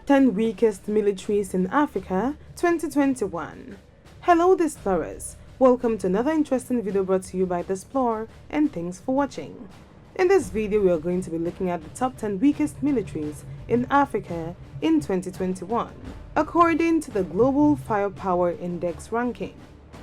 10 Weakest Militaries in Africa 2021. Hello Displorers, welcome to another interesting video brought to you by Displore, and thanks for watching. In this video we are going to be looking at the top 10 weakest militaries in Africa in 2021, according to the Global Firepower Index ranking.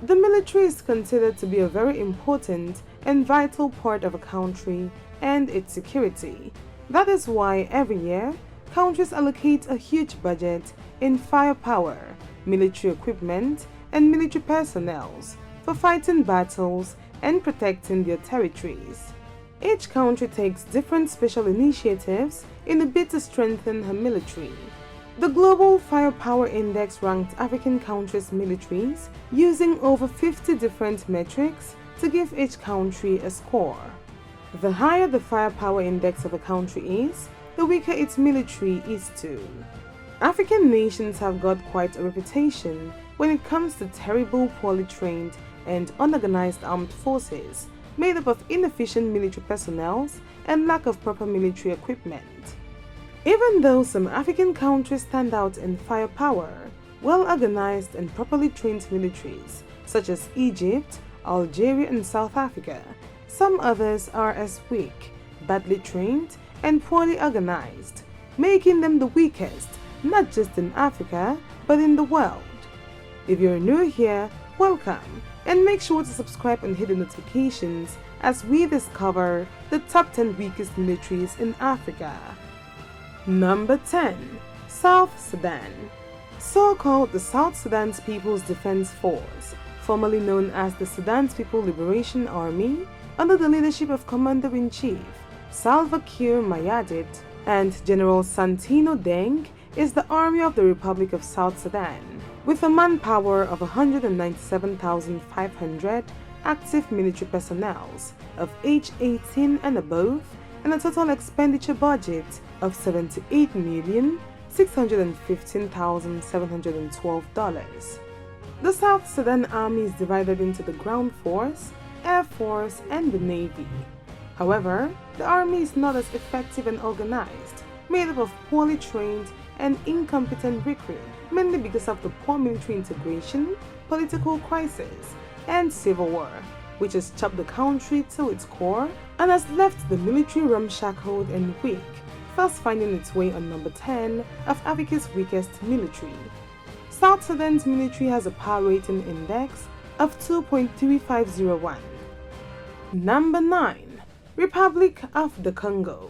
The military is considered to be a very important and vital part of a country and its security. That is why every year, countries allocate a huge budget in firepower, military equipment, and military personnel for fighting battles and protecting their territories. Each country takes different special initiatives in a bid to strengthen her military. The Global Firepower Index ranked African countries' militaries using over 50 different metrics to give each country a score. The higher the firepower index of a country is, the weaker its military is too. African nations have got quite a reputation when it comes to terrible, poorly trained and unorganized armed forces made up of inefficient military personnel and lack of proper military equipment. Even though some African countries stand out in firepower, well-organized and properly trained militaries such as Egypt, Algeria and South Africa, some others are as weak, badly trained and poorly organized, making them the weakest not just in Africa but in the world. If you're new here, welcome, and make sure to subscribe and hit the notifications as we discover the top 10 weakest militaries in Africa. Number 10. South Sudan. So-called the South Sudan's People's Defense Force, formerly known as the Sudan's People Liberation Army, under the leadership of Commander-in-Chief Salva Kiir Mayardit and General Santino Deng, is the Army of the Republic of South Sudan, with a manpower of 197,500 active military personnel of age 18 and above, and a total expenditure budget of $78,615,712. The South Sudan Army is divided into the Ground Force, Air Force, and the Navy. However, the army is not as effective and organized, made up of poorly trained and incompetent recruits, mainly because of the poor military integration, political crisis, and civil war, which has chopped the country to its core and has left the military ramshackled and weak, thus finding its way on number 10 of Africa's weakest military. South Sudan's military has a power rating index of 2.3501. Number 9. Republic of the Congo.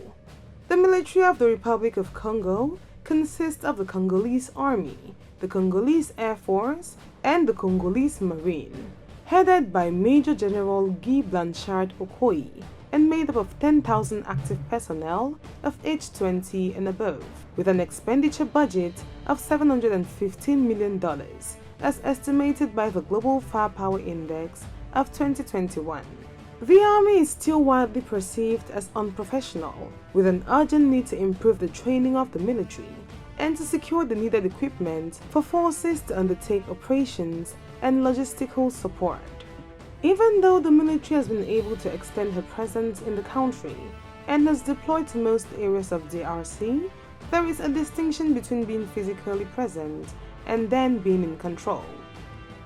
The military of the Republic of Congo consists of the Congolese Army, the Congolese Air Force, and the Congolese Marine, headed by Major General Guy Blanchard Okoye, and made up of 10,000 active personnel of age 20 and above, with an expenditure budget of $715 million, as estimated by the Global Firepower Index of 2021. The army is still widely perceived as unprofessional, with an urgent need to improve the training of the military and to secure the needed equipment for forces to undertake operations and logistical support. Even though the military has been able to extend her presence in the country and has deployed to most areas of DRC, there is a distinction between being physically present and then being in control.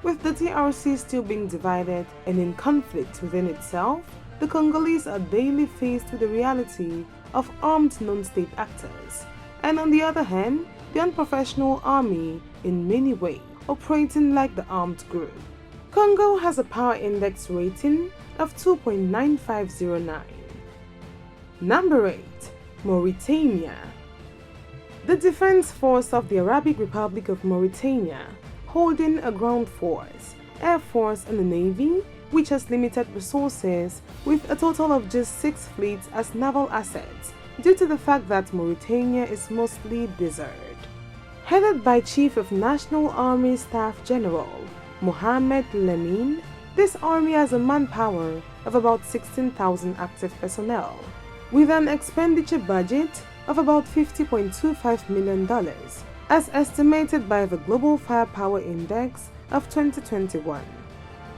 With the DRC still being divided and in conflict within itself, the Congolese are daily faced with the reality of armed non-state actors, and on the other hand, the unprofessional army in many ways, operating like the armed group. Congo has a power index rating of 2.9509. Number 8. Mauritania. The Defense Force of the Arabic Republic of Mauritania, holding a ground force, air force and a navy, which has limited resources with a total of just 6 fleets as naval assets due to the fact that Mauritania is mostly desert. Headed by Chief of National Army Staff General Mohamed Lamine, this army has a manpower of about 16,000 active personnel, with an expenditure budget of about $50.25 million, as estimated by the Global Firepower Index of 2021.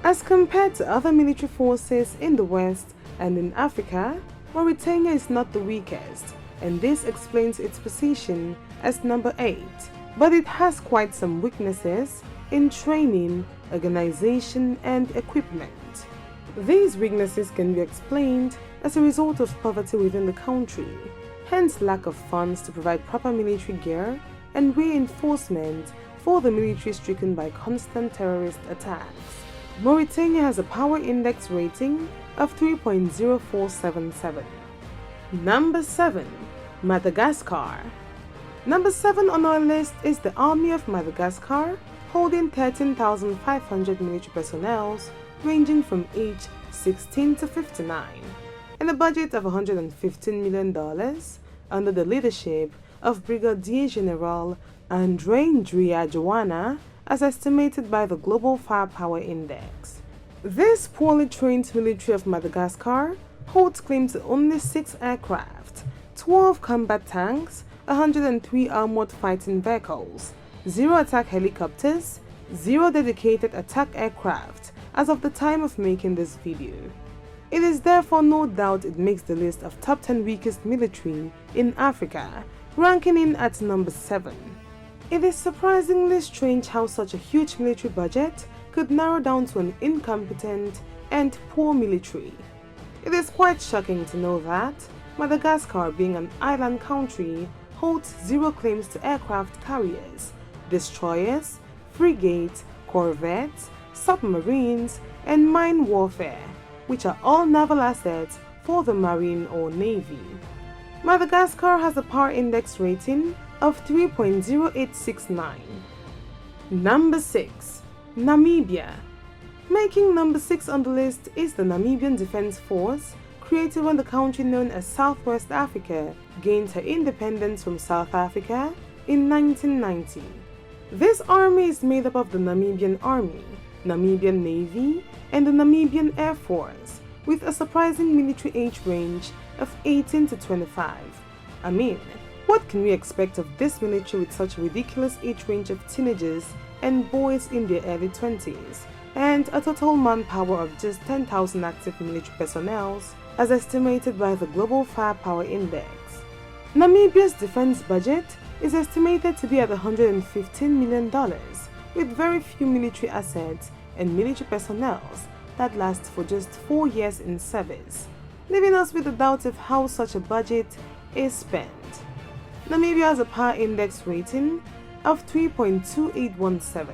As compared to other military forces in the West and in Africa, Mauritania is not the weakest, and this explains its position as number 8, but it has quite some weaknesses in training, organization, and equipment. These weaknesses can be explained as a result of poverty within the country, hence lack of funds to provide proper military gear and reinforcement for the military stricken by constant terrorist attacks. Mauritania has a power index rating of 3.0477. Number 7. Madagascar. Number 7 on our list is the Army of Madagascar, holding 13,500 military personnel ranging from age 16 to 59, and a budget of $115 million under the leadership of Brigadier General Andre Ndria Joanna, as estimated by the Global Firepower Index. This poorly trained military of Madagascar holds claim to only 6 aircraft, 12 combat tanks, 103 armored fighting vehicles, 0 attack helicopters, 0 dedicated attack aircraft as of the time of making this video. It is therefore no doubt it makes the list of top 10 weakest military in Africa, ranking in at number 7. It is surprisingly strange how such a huge military budget could narrow down to an incompetent and poor military. It is quite shocking to know that Madagascar, being an island country, holds 0 claims to aircraft carriers, destroyers, frigates, corvettes, submarines, and mine warfare, which are all naval assets for the Marine or Navy. Madagascar has a power index rating of 3.0869. Number 6. Namibia. Making number 6 on the list is the Namibian Defense Force, created when the country known as Southwest Africa gained her independence from South Africa in 1990. This army is made up of the Namibian Army, Namibian Navy, and the Namibian Air Force, with a surprising military age range of 18 to 25. I mean, what can we expect of this military with such a ridiculous age range of teenagers and boys in their early 20s, and a total manpower of just 10,000 active military personnel, as estimated by the Global Firepower Index? Namibia's defense budget is estimated to be at $115 million, with very few military assets and military personnel that last for just 4 years in service, leaving us with a doubt of how such a budget is spent. Namibia has a power index rating of 3.2817.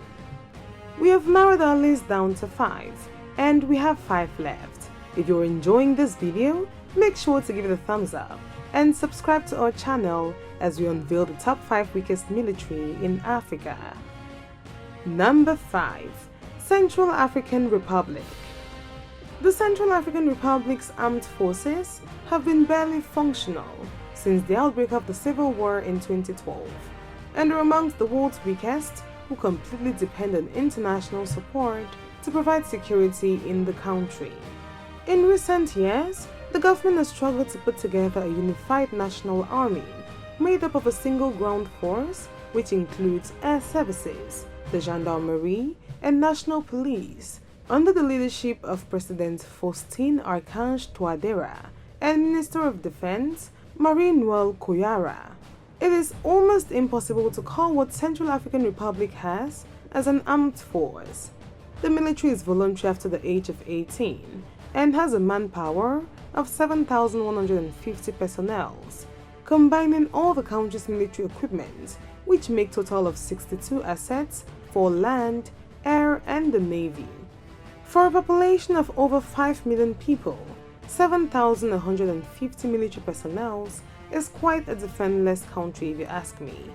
We have narrowed our list down to 5, and we have 5 left. If you're enjoying this video, make sure to give it a thumbs up and subscribe to our channel as we unveil the top 5 weakest military in Africa. Number 5. Central African Republic. The Central African Republic's armed forces have been barely functional since the outbreak of the civil war in 2012, and are amongst the world's weakest, who completely depend on international support to provide security in the country. In recent years, the government has struggled to put together a unified national army made up of a single ground force, which includes air services, the gendarmerie, and national police, under the leadership of President Faustin Archange Touadéra and Minister of Defense Marie-Noël Koyara. It is almost impossible to call what Central African Republic has as an armed force. The military is voluntary after the age of 18 and has a manpower of 7,150 personnel, combining all the country's military equipment, which make total of 62 assets for land, air, and the navy. For a population of over 5 million people, 7,150 military personnel is quite a defenseless country if you ask me.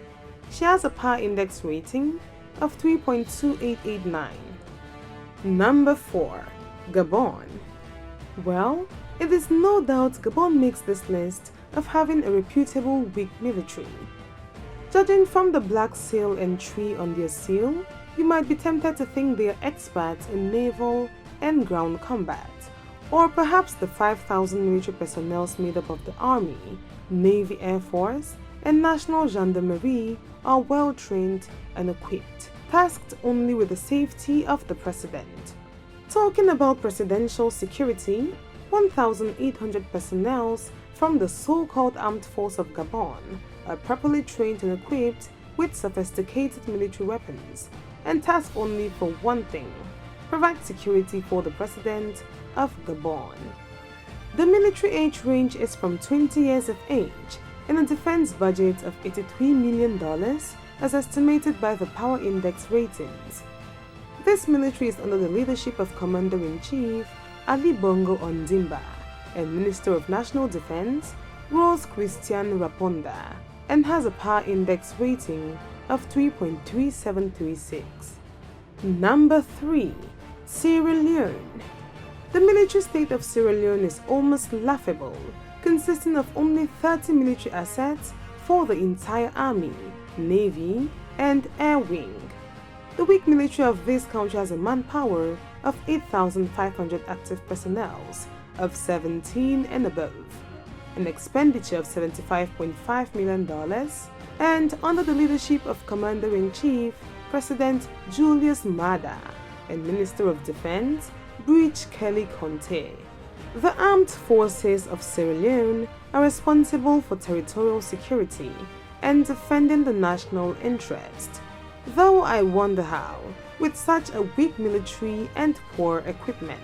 She has a power index rating of 3.2889. Number 4. Gabon. Well, it is no doubt Gabon makes this list of having a reputable weak military. Judging from the black seal and tree on their seal, you might be tempted to think they are experts in naval and ground combat, or perhaps the 5,000 military personnel made up of the Army, Navy, Air Force, and National Gendarmerie are well trained and equipped, tasked only with the safety of the president. Talking about presidential security, 1,800 personnel from the so-called Armed Force of Gabon are properly trained and equipped with sophisticated military weapons and tasked only for one thing: provide security for the president of Gabon. The military age range is from 20 years of age and a defense budget of $83 million as estimated by the Power Index ratings. This military is under the leadership of Commander-in-Chief Ali Bongo Ondimba and Minister of National Defense Rose Christian Raponda, and has a Power Index rating of 3.3736. Number 3. Sierra Leone. The military state of Sierra Leone is almost laughable, consisting of only 30 military assets for the entire army, navy, and air wing. The weak military of this country has a manpower of 8,500 active personnel of 17 and above, an expenditure of $75.5 million, and under the leadership of Commander-in-Chief President Julius Maada and Minister of Defense Breach Kelly Conte. The armed forces of Sierra Leone are responsible for territorial security and defending the national interest, though I wonder how, with such a weak military and poor equipment.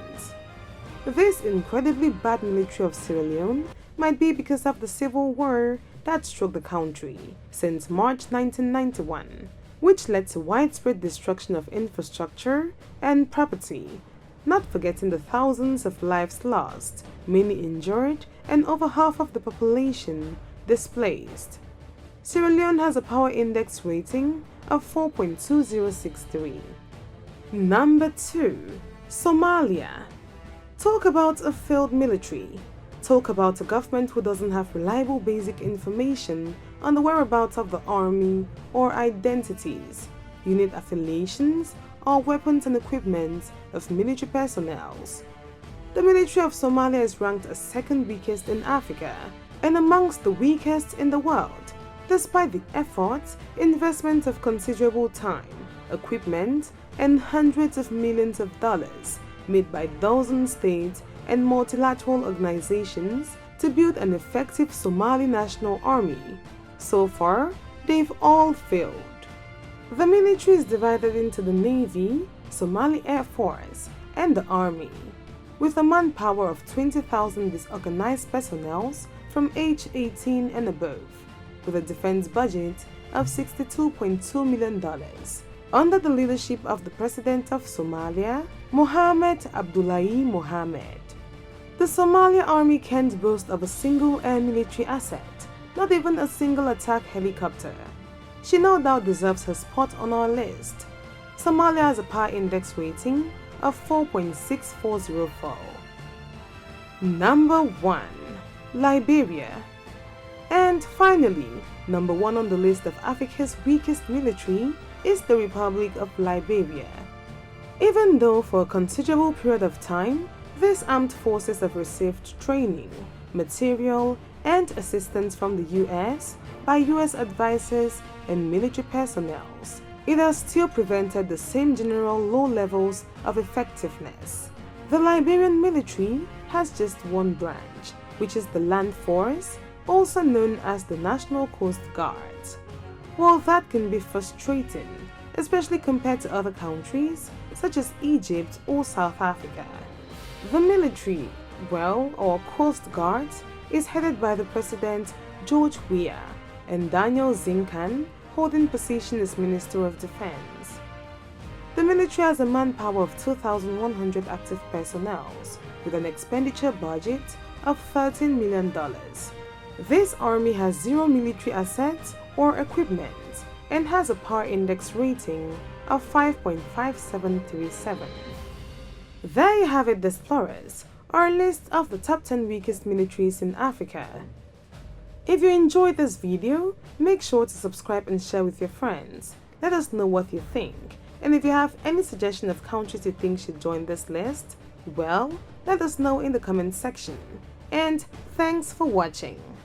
This incredibly bad military of Sierra Leone might be because of the civil war that struck the country since March 1991, which led to widespread destruction of infrastructure and property, not forgetting the thousands of lives lost, many injured, and over half of the population displaced. Sierra Leone has a Power Index rating of 4.2063. Number 2. Somalia. Talk about a failed military. Talk about a government who doesn't have reliable basic information on the whereabouts of the army or identities, unit affiliations, or weapons and equipment of military personnel. The military of Somalia is ranked as second weakest in Africa and amongst the weakest in the world, despite the efforts, investment of considerable time, equipment, and hundreds of millions of dollars made by dozen states and multilateral organizations to build an effective Somali national army. So far, they've all failed. The military is divided into the Navy, Somali Air Force, and the Army, with a manpower of 20,000 disorganized personnel from age 18 and above, with a defense budget of $62.2 million, under the leadership of the President of Somalia, Mohamed Abdullahi Mohamed. The Somalia Army can't boast of a single air military asset, not even a single attack helicopter. She no doubt deserves her spot on our list. Somalia has a Power Index rating of 4.6404. Number 1. Liberia. And finally, number 1 on the list of Africa's weakest military is the Republic of Liberia. Even though for a considerable period of time, these armed forces have received training, material, and assistance from the US by US advisors and military personnel, it has still prevented the same general low levels of effectiveness. The Liberian military has just one branch, which is the Land Force, also known as the National Coast Guard. While that can be frustrating, especially compared to other countries such as Egypt or South Africa, the military, or Coast Guard, is headed by the President George Weah and Daniel Zinkan holding position as Minister of Defense. The military has a manpower of 2,100 active personnel with an expenditure budget of $13 million. This army has zero military assets or equipment and has a Power Index rating of 5.5737. There you have it, Displorers, our list of the top 10 weakest militaries in Africa. If you enjoyed this video, make sure to subscribe and share with your friends. Let us know what you think. And if you have any suggestion of countries you think should join this list, let us know in the comment section. And thanks for watching.